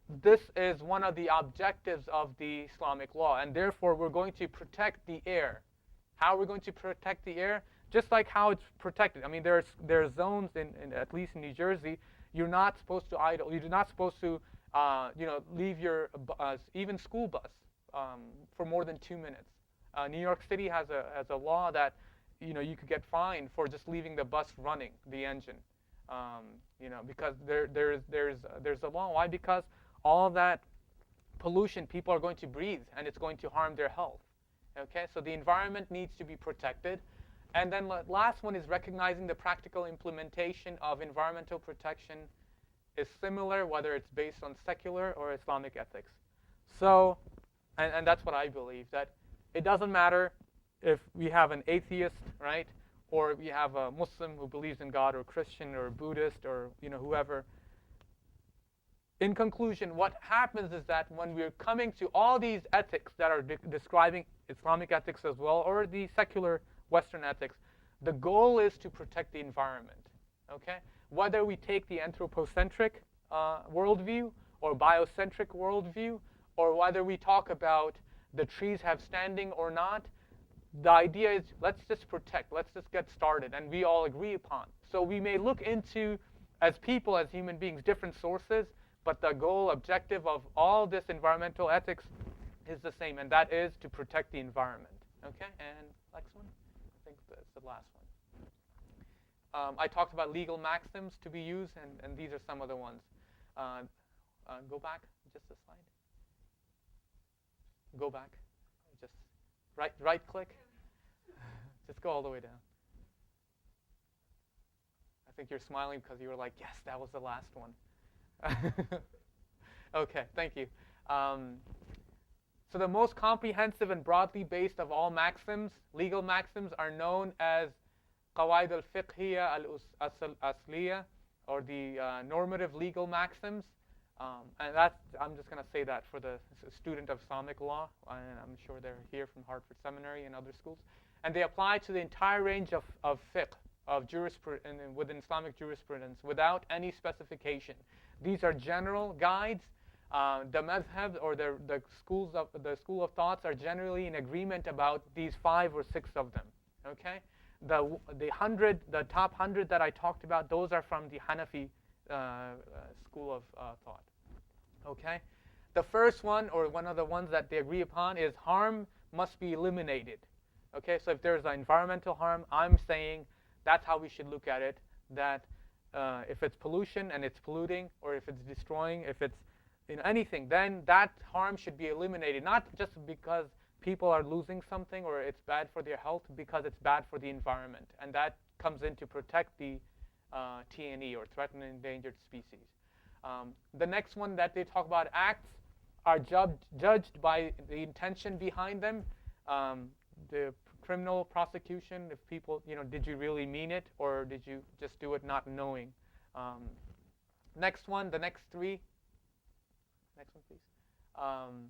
this is one of the objectives of the Islamic law, and therefore we're going to protect the air. How are we going to protect the air? Just like how it's protected. I mean, there's zones in at least in New Jersey, you're not supposed to idle. You're not supposed to, leave your even school bus for more than 2 minutes. New York City has a law that, you could get fined for just leaving the bus running, the engine. Because there's a law. Why? Because all that pollution people are going to breathe, and it's going to harm their health. Okay, so the environment needs to be protected. And then the last one is recognizing the practical implementation of environmental protection is similar, whether it's based on secular or Islamic ethics. So, and that's what I believe, that it doesn't matter if we have an atheist, right, or we have a Muslim who believes in God, or Christian, or Buddhist, or whoever. In conclusion, what happens is that when we're coming to all these ethics that are describing Islamic ethics as well, or the secular Western ethics, the goal is to protect the environment. Okay? Whether we take the anthropocentric worldview or biocentric worldview, or whether we talk about the trees have standing or not, the idea is let's just protect, let's just get started, and we all agree upon. So we may look into, as people, as human beings, different sources, but the goal, objective of all this environmental ethics is the same, and that is to protect the environment. Okay, and next one? I think that's the last one. I talked about legal maxims to be used, and these are some of the ones. Go back just a slide. Go back. Just right click. Just go all the way down. I think you're smiling because you were like, yes, that was the last one. Okay, thank you. So the most comprehensive and broadly based of all maxims, legal maxims, are known as qawaid al-fiqhiyya al-asliya, or the normative legal maxims. And I'm just going to say that for the student of Islamic law, and I'm sure they're here from Hartford Seminary and other schools. And they apply to the entire range of fiqh, of jurisprudence, within Islamic jurisprudence, without any specification. These are general guides. The madhab, or the school of thoughts, are generally in agreement about these 5 or 6 of them. Okay, the top 100 that I talked about, those are from the Hanafi school of thought. Okay, the first one, or one of the ones that they agree upon, is harm must be eliminated. Okay, so if there's an environmental harm, I'm saying that's how we should look at it. That if it's pollution and it's polluting, or if it's destroying, if it's anything, then that harm should be eliminated. Not just because people are losing something or it's bad for their health, because it's bad for the environment, and that comes in to protect the T&E, or threatened and endangered species. The next one that they talk about, acts are judged by the intention behind them. The criminal prosecution, if people, did you really mean it, or did you just do it not knowing? Next one, the next 3. Next one, please.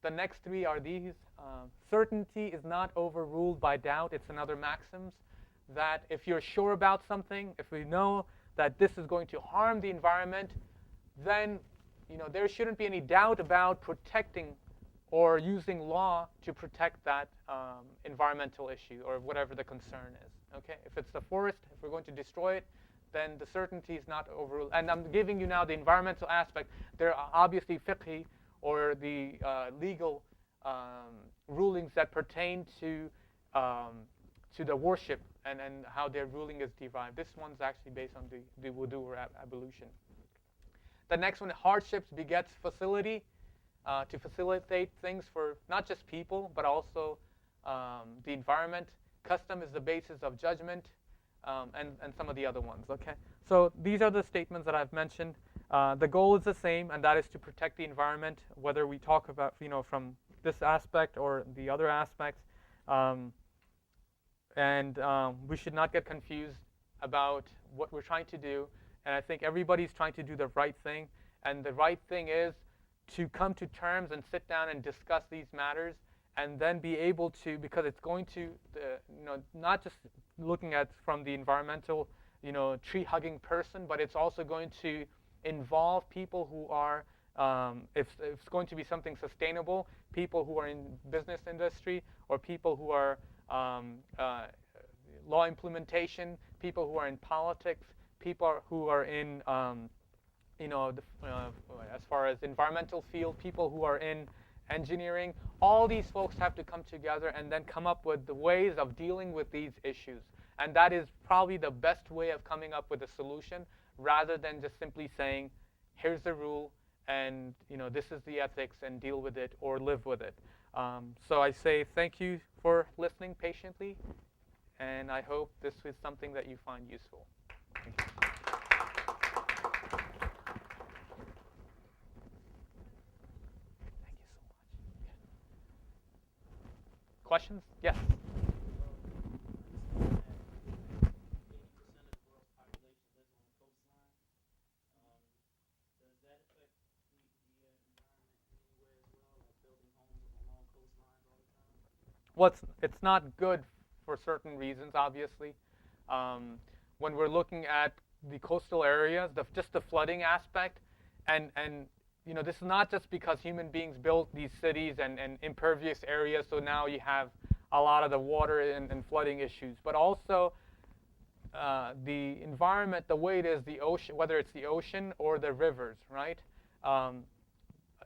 The next 3 are these. Certainty is not overruled by doubt. It's another maxims, that if you're sure about something, if we know that this is going to harm the environment, then there shouldn't be any doubt about protecting or using law to protect that environmental issue, or whatever the concern is. Okay, if it's the forest, if we're going to destroy it, then the certainty is not overruled. And I'm giving you now the environmental aspect. There are obviously fiqhi, or the legal rulings that pertain to the worship, and how their ruling is derived. This one's actually based on the wudu, or ablution. The next one, hardships begets facility, to facilitate things for not just people, but also the environment. Custom is the basis of judgment, and some of the other ones. Okay, so these are the statements that I've mentioned. The goal is the same, and that is to protect the environment, whether we talk about from this aspect or the other aspects. And we should not get confused about what we're trying to do. And I think everybody's trying to do the right thing. And the right thing is to come to terms and sit down and discuss these matters, and then be able to, because it's going to, not just looking at from the environmental, tree-hugging person, but it's also going to involve people who are If it's going to be something sustainable, people who are in business industry or people who are law implementation, people who are in politics, people who are in as far as environmental field, people who are in engineering, all these folks have to come together and then come up with the ways of dealing with these issues. And that is probably the best way of coming up with a solution, rather than just simply saying, here's the rule, and this is the ethics, and deal with it or live with it. So I say thank you for listening patiently, and I hope this is something that you find useful. Thank you. Questions? Yes. Well, it's not good for certain reasons, obviously. When we're looking at the coastal areas, just the flooding aspect, and this is not just because human beings built these cities and impervious areas, so now you have a lot of the water and flooding issues, but also the environment, the way it is, the ocean, whether it's the ocean or the rivers, right?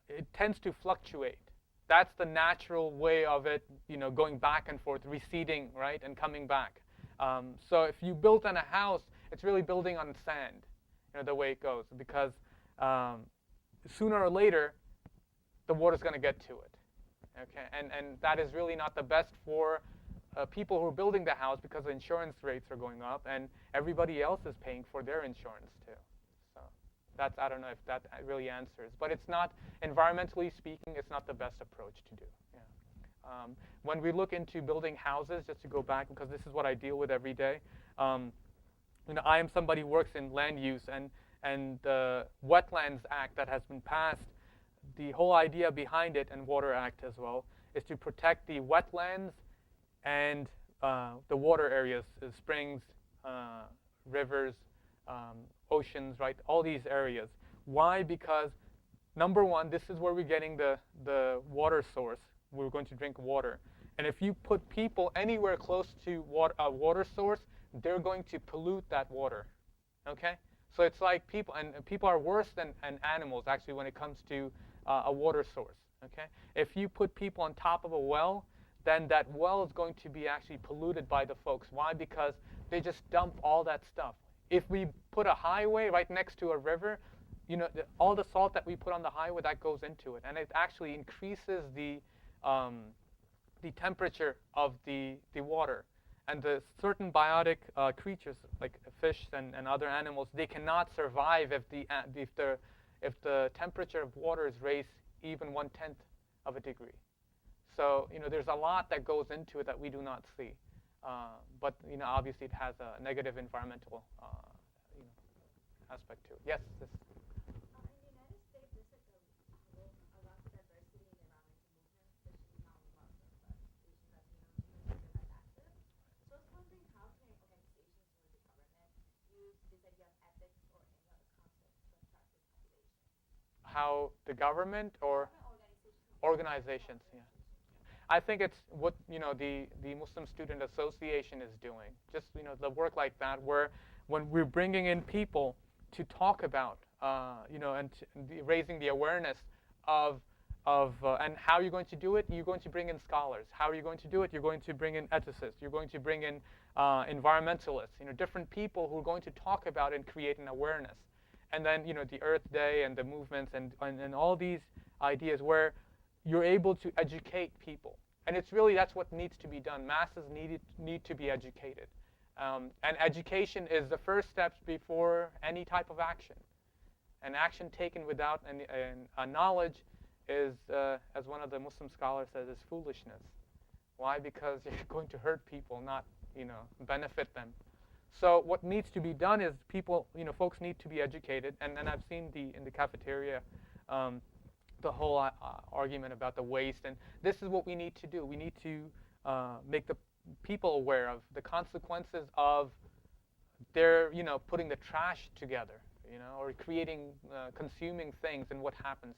It tends to fluctuate. That's the natural way of it, going back and forth, receding, right, and coming back. So if you build on a house, it's really building on sand, the way it goes, because sooner or later, the water's going to get to it. Okay, and that is really not the best for people who are building the house, because the insurance rates are going up, and everybody else is paying for their insurance too. So that's, I don't know if that really answers, but it's not, environmentally speaking, it's not the best approach to do. Yeah. When we look into building houses, just to go back, because this is what I deal with every day, I am somebody who works in land use, and the Wetlands Act that has been passed, the whole idea behind it, and Water Act as well, is to protect the wetlands and the water areas, springs, rivers, oceans, right? All these areas. Why? Because number one, this is where we're getting the water source. We're going to drink water. And if you put people anywhere close to a water source, they're going to pollute that water. Okay? So it's like people, and people are worse than animals, actually, when it comes to a water source. Okay? If you put people on top of a well, then that well is going to be actually polluted by the folks. Why? Because they just dump all that stuff. If we put a highway right next to a river, all the salt that we put on the highway, that goes into it, and it actually increases the temperature of the water. And the certain biotic creatures, like fish and other animals, they cannot survive if the temperature of water is raised even 1/10 of a degree. So there's a lot that goes into it that we do not see. But obviously it has a negative environmental aspect to it. Yes. This. How the government or organizations, yeah. I think it's what the Muslim Student Association is doing. Just the work like that, where when we're bringing in people to talk about and raising the awareness of and how you're going to do it. You're going to bring in scholars. How are you going to do it? You're going to bring in ethicists. You're going to bring in environmentalists. Different people who are going to talk about and create an awareness. And then the Earth Day and the movements and all these ideas where you're able to educate people. And it's really, that's what needs to be done. Masses need to be educated. And education is the first steps before any type of action. And action taken without a knowledge is, as one of the Muslim scholars says, is foolishness. Why? Because you're going to hurt people, not benefit them. So what needs to be done is people, folks need to be educated. And I've seen in the cafeteria the whole argument about the waste. And this is what we need to do. We need to make the people aware of the consequences of their, putting the trash together. or creating, consuming things, and what happens